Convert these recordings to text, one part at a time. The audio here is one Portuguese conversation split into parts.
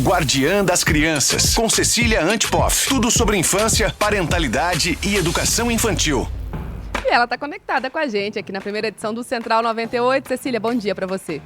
Guardiã das Crianças, com Cecília Antipoff. Tudo sobre infância, parentalidade e educação infantil. E ela está conectada com a gente aqui na primeira edição do Central 98. Cecília, bom dia para você.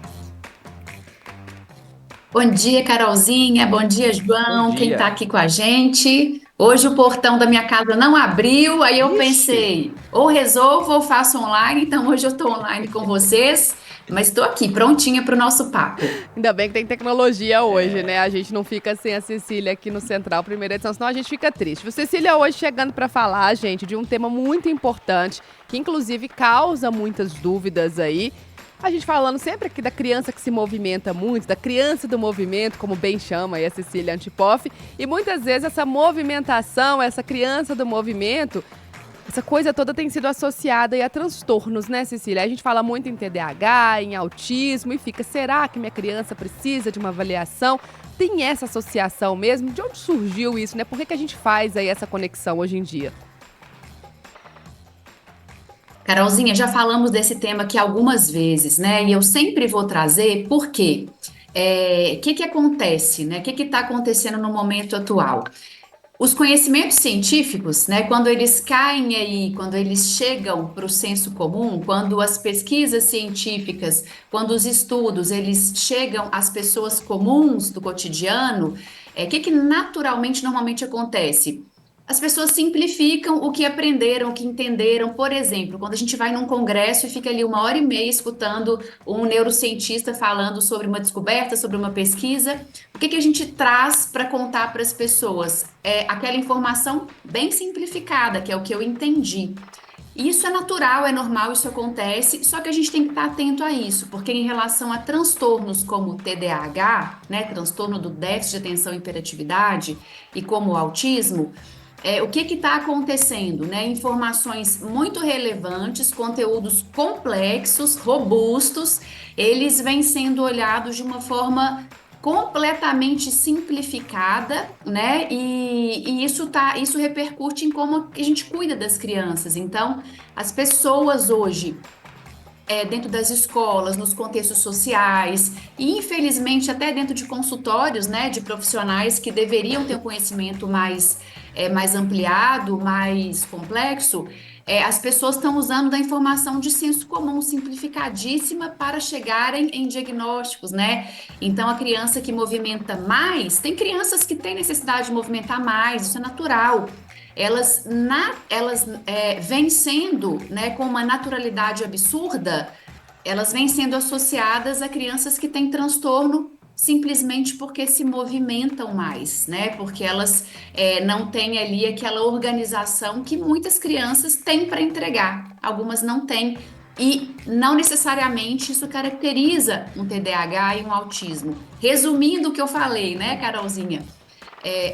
Bom dia, Carolzinha. Bom dia, João. Bom dia. Quem está aqui com a gente? Hoje o portão da minha casa não abriu, aí eu Ixi. pensei, ou resolvo ou faço online. Então hoje eu estou online com vocês, mas estou aqui prontinha para o nosso papo. Ainda bem que tem tecnologia hoje, né? A gente não fica sem a Cecília aqui no Central, primeira edição, senão a gente fica triste. Cecília hoje chegando para falar, gente, de um tema muito importante, que inclusive causa muitas dúvidas aí. A gente falando sempre aqui da criança que se movimenta muito, da criança do movimento, como bem chama aí a Cecília Antipoff. E muitas vezes essa movimentação, essa criança do movimento, essa coisa toda tem sido associada aí a transtornos, né, Cecília? A gente fala muito em TDAH, em autismo e fica, será que minha criança precisa de uma avaliação? Tem essa associação mesmo? De onde surgiu isso, né? Por que a gente faz aí essa conexão hoje em dia? Carolzinha, já falamos desse tema aqui algumas vezes, né? E eu sempre vou trazer por quê? O que acontece, né? O que está acontecendo no momento atual? Os conhecimentos científicos, né, quando eles caem aí, quando eles chegam para o senso comum, quando as pesquisas científicas, quando os estudos, eles chegam às pessoas comuns do cotidiano, o que naturalmente, normalmente acontece? As pessoas simplificam o que aprenderam, o que entenderam. Por exemplo, quando a gente vai num congresso e fica ali 1h30 escutando um neurocientista falando sobre uma descoberta, sobre uma pesquisa, o que a gente traz para contar para as pessoas? É aquela informação bem simplificada, que é o que eu entendi. Isso é natural, é normal, isso acontece, só que a gente tem que estar atento a isso, porque em relação a transtornos como TDAH, né, transtorno do déficit de atenção e hiperatividade, e como o autismo, o que está acontecendo, né? Informações muito relevantes, conteúdos complexos, robustos, eles vêm sendo olhados de uma forma completamente simplificada, né? E isso repercute em como a gente cuida das crianças. Então, as pessoas hoje, dentro das escolas, nos contextos sociais e, infelizmente, até dentro de consultórios, né, de profissionais que deveriam ter um conhecimento mais ampliado, mais complexo, as pessoas estão usando da informação de senso comum simplificadíssima para chegarem em diagnósticos, né? Então, a criança que movimenta mais, tem crianças que têm necessidade de movimentar mais, isso é natural. Elas vêm sendo, né, com uma naturalidade absurda, elas vêm sendo associadas a crianças que têm transtorno simplesmente porque se movimentam mais, né? Porque elas não têm ali aquela organização que muitas crianças têm para entregar, algumas não têm. E não necessariamente isso caracteriza um TDAH e um autismo. Resumindo o que eu falei, né, Carolzinha?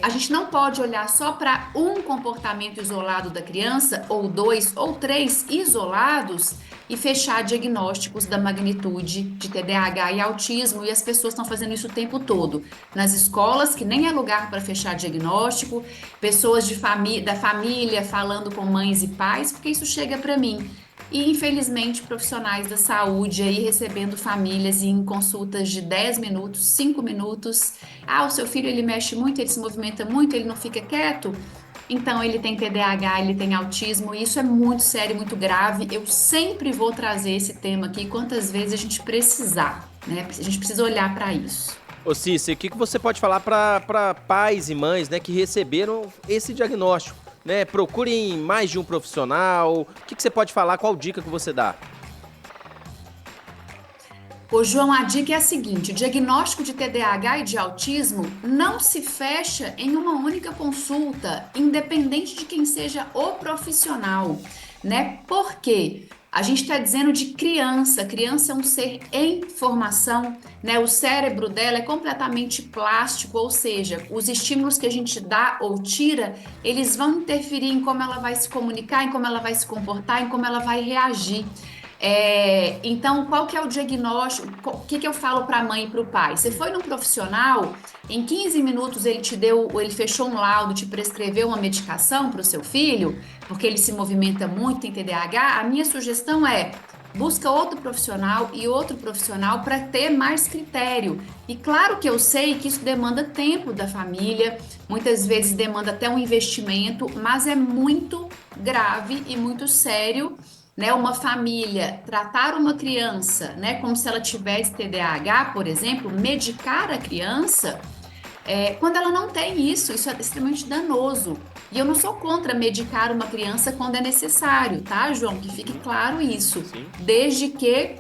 A gente não pode olhar só para um comportamento isolado da criança, ou 2 ou 3 isolados, e fechar diagnósticos da magnitude de TDAH e autismo, e as pessoas estão fazendo isso o tempo todo. Nas escolas, que nem é lugar para fechar diagnóstico, pessoas da família falando com mães e pais, porque isso chega para mim. E, infelizmente, profissionais da saúde aí recebendo famílias em consultas de 10 minutos, 5 minutos. O seu filho, ele mexe muito, ele se movimenta muito, ele não fica quieto. Então, ele tem TDAH, ele tem autismo, e isso é muito sério, muito grave. Eu sempre vou trazer esse tema aqui quantas vezes a gente precisar, né? A gente precisa olhar para isso. Ô Cícero, o que você pode falar para pais e mães, né, que receberam esse diagnóstico? Né, procurem mais de um profissional. O que você pode falar? Qual dica que você dá? Ô, João, a dica é a seguinte: o diagnóstico de TDAH e de autismo não se fecha em uma única consulta, independente de quem seja o profissional, né? Por quê? A gente está dizendo de criança. Criança é um ser em formação, né? O cérebro dela é completamente plástico, ou seja, os estímulos que a gente dá ou tira, eles vão interferir em como ela vai se comunicar, em como ela vai se comportar, em como ela vai reagir. Então, qual que é o diagnóstico? O que eu falo para a mãe e para o pai? Você foi num profissional, em 15 minutos ele fechou um laudo, te prescreveu uma medicação para o seu filho, porque ele se movimenta muito, tem TDAH. A minha sugestão é: busca outro profissional e outro profissional para ter mais critério. E claro que eu sei que isso demanda tempo da família, muitas vezes demanda até um investimento, mas é muito grave e muito sério, né? Uma família tratar uma criança, né, como se ela tivesse TDAH, por exemplo, medicar a criança. Quando ela não tem isso é extremamente danoso. E eu não sou contra medicar uma criança quando é necessário, tá, João? Que fique claro isso. Sim. Desde que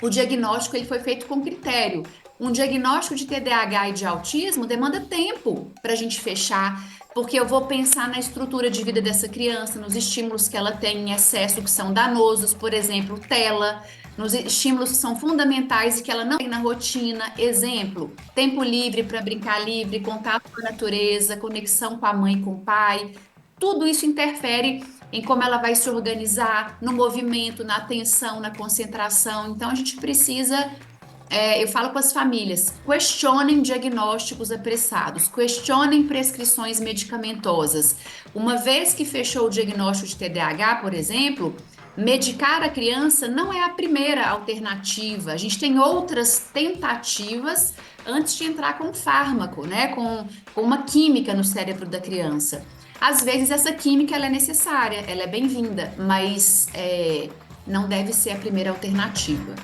o diagnóstico ele foi feito com critério. Um diagnóstico de TDAH e de autismo demanda tempo para a gente fechar, porque eu vou pensar na estrutura de vida dessa criança, nos estímulos que ela tem em excesso que são danosos, por exemplo, tela, nos estímulos que são fundamentais e que ela não tem na rotina. Exemplo, tempo livre para brincar livre, contato com a natureza, conexão com a mãe e com o pai. Tudo isso interfere em como ela vai se organizar, no movimento, na atenção, na concentração. Então, a gente precisa, eu falo com as famílias, questionem diagnósticos apressados, questionem prescrições medicamentosas. Uma vez que fechou o diagnóstico de TDAH, por exemplo, medicar a criança não é a primeira alternativa. A gente tem outras tentativas antes de entrar com fármaco, né? Com uma química no cérebro da criança. Às vezes essa química ela é necessária, ela é bem-vinda, mas não deve ser a primeira alternativa.